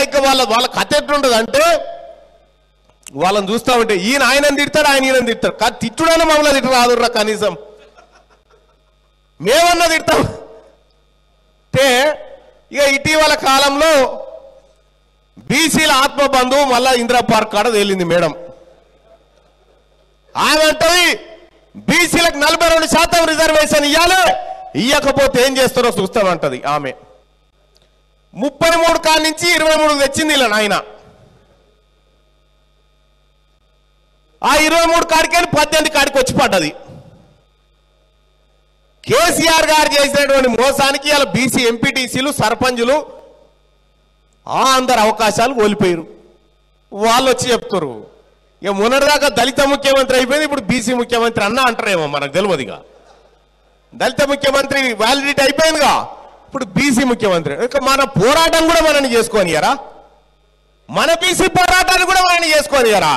ఇక వాళ్ళ కథ ఎట్లుంటుంది అంటే వాళ్ళని చూస్తా ఉంటే ఈయన ఆయనని తిడతాడు, ఆయన ఈయన తిడతాడు. కానీ తిట్టుడైనా మమ్మల్ని తిట్టు రాదుర్రా కనీసం, మేమన్నా తిడతాం అంటే. ఇక ఇటీవల కాలంలో బీసీల ఆత్మబంధువు మళ్ళా ఇందిరా పార్క్ కాడ తేలింది మేడం. ఆమె అంటది బీసీలకు 42% రిజర్వేషన్ ఇవ్వాలి, ఇవ్వకపోతే ఏం చేస్తారో చూస్తామంటది ఆమె. 33 కాడ నుంచి 23 తెచ్చింది ఇలా నాయన. ఆ 23 కాడికి 18 కాడికి వచ్చి పడ్డది. కేసీఆర్ గారు చేసినటువంటి మోసానికి ఇలా బీసీ ఎంపీటీసీలు సర్పంచులు అందరు అవకాశాలు కోల్పోయారు. వాళ్ళు వచ్చి చెప్తారు ఇక మొన్నటిదాకా దళిత ముఖ్యమంత్రి అయిపోయింది, ఇప్పుడు బీసీ ముఖ్యమంత్రి అన్న అంటారేమో మనకు తెలియదుగా. దళిత ముఖ్యమంత్రి వ్యాలిడిటీ అయిపోయిందిగా, ఇప్పుడు బీసీ ముఖ్యమంత్రి. ఇక మన పోరాటం కూడా మనని చేసుకోనియరా, మన బీసీ పోరాటాన్ని కూడా మనని చేసుకోనియరా.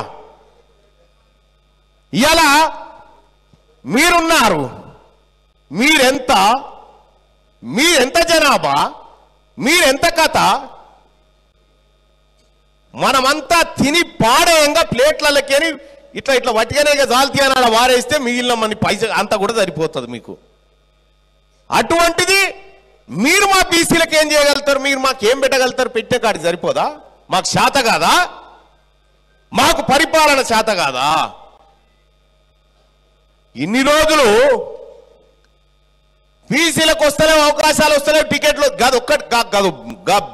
ఇలా మీరున్నారు, మీరెంత జనాభా, మీరెంత కథ, మనమంతా తిని పాడేయంగా ప్లేట్లకి ఇట్లా వట్టిగానే జాల్తీ అని అలా వారేస్తే మిగిలిన మన పైసా అంతా కూడా సరిపోతుంది మీకు. అటువంటిది మీరు మా బీసీలకు ఏం చేయగలుగుతారు, మీరు మాకేం పెట్టగలుగుతారు? పెట్టే కాడికి సరిపోదా? మాకు శాత కాదా? మాకు పరిపాలన శాత కాదా? ఇన్ని రోజులు బీసీలకు వస్తలేవు, అవకాశాలు వస్తలేవు, టికెట్లు కాదు ఒక్కటి కాదు,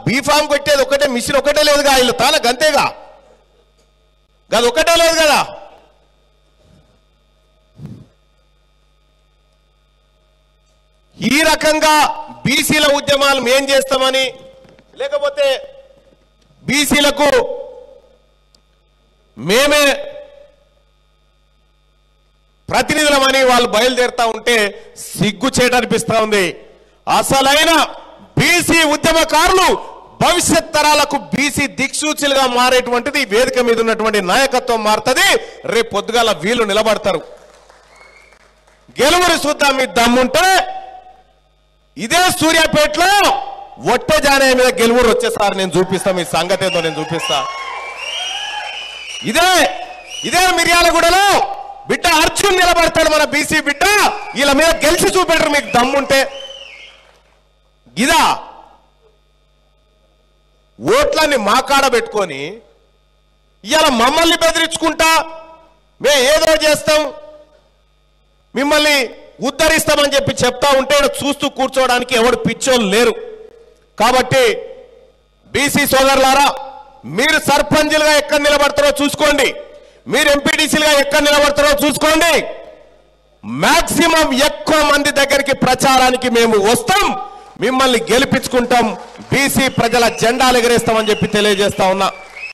బీఫామ్ కొట్టేది ఒకటే, మిషన్ ఒకటే లేదుగా వీళ్ళు తాలకు, అంతేగా కాదు ఒకటే లేదు కదా. ఈ రకంగా బీసీల ఉద్యమాలు మేం చేస్తామని, లేకపోతే బీసీలకు మేమే ప్రతినిధులమని వాళ్ళు బయలుదేరుతా ఉంటే సిగ్గుచేటనిపిస్తా ఉంది. అసలైన బీసీ ఉద్యమకారులు భవిష్యత్ తరాలకు బీసీ దిక్సూచులుగా మారేటువంటిది వేదిక మీద ఉన్నటువంటి నాయకత్వం మారుతుంది. రేపు పొద్దుగాల వీళ్ళు నిలబడతారు. గెలువురు చూద్దాం. మీ దమ్ముంటే ఇదే సూర్యాపేటలో ఒట్టే జానయ్య మీద గెలువురు వచ్చేసారి నేను చూపిస్తా, మీ సంగతి ఏదో నేను చూపిస్తా. ఇదే మిర్యాలగూడలో బిడ్డ అర్జున్ నిలబడతాడు, మన బీసీ బిడ్డ. వీళ్ళ మీద గెలిచి చూపెట్టరు మీకు దమ్ముంటే. ఇదా ఓట్లన్నీ మా కాడ పెట్టుకొని ఇవాళ మమ్మల్ని బెదిరించుకుంటా మే ఏదో చేస్తాం, మిమ్మల్ని ఉద్ధరిస్తామని చెప్పి చెప్తా ఉంటే చూస్తూ కూర్చోవడానికి ఎవడు పిచ్చోళ్ళు లేరు. కాబట్టి బీసీ సోదరులారా, మీరు సర్పంచులుగా ఎక్కడ నిలబడతారో చూసుకోండి, మీరు ఎంపీటీసీలుగా ఎక్కడ నిలబడతారో చూసుకోండి. మాక్సిమం ఎక్కువ మంది దగ్గరికి ప్రచారానికి మేము వస్తాం, మిమ్మల్ని గెలిపించుకుంటాం, బీసీ ప్రజల జెండాలు ఎగరేస్తామని చెప్పి తెలియజేస్తా ఉన్నా.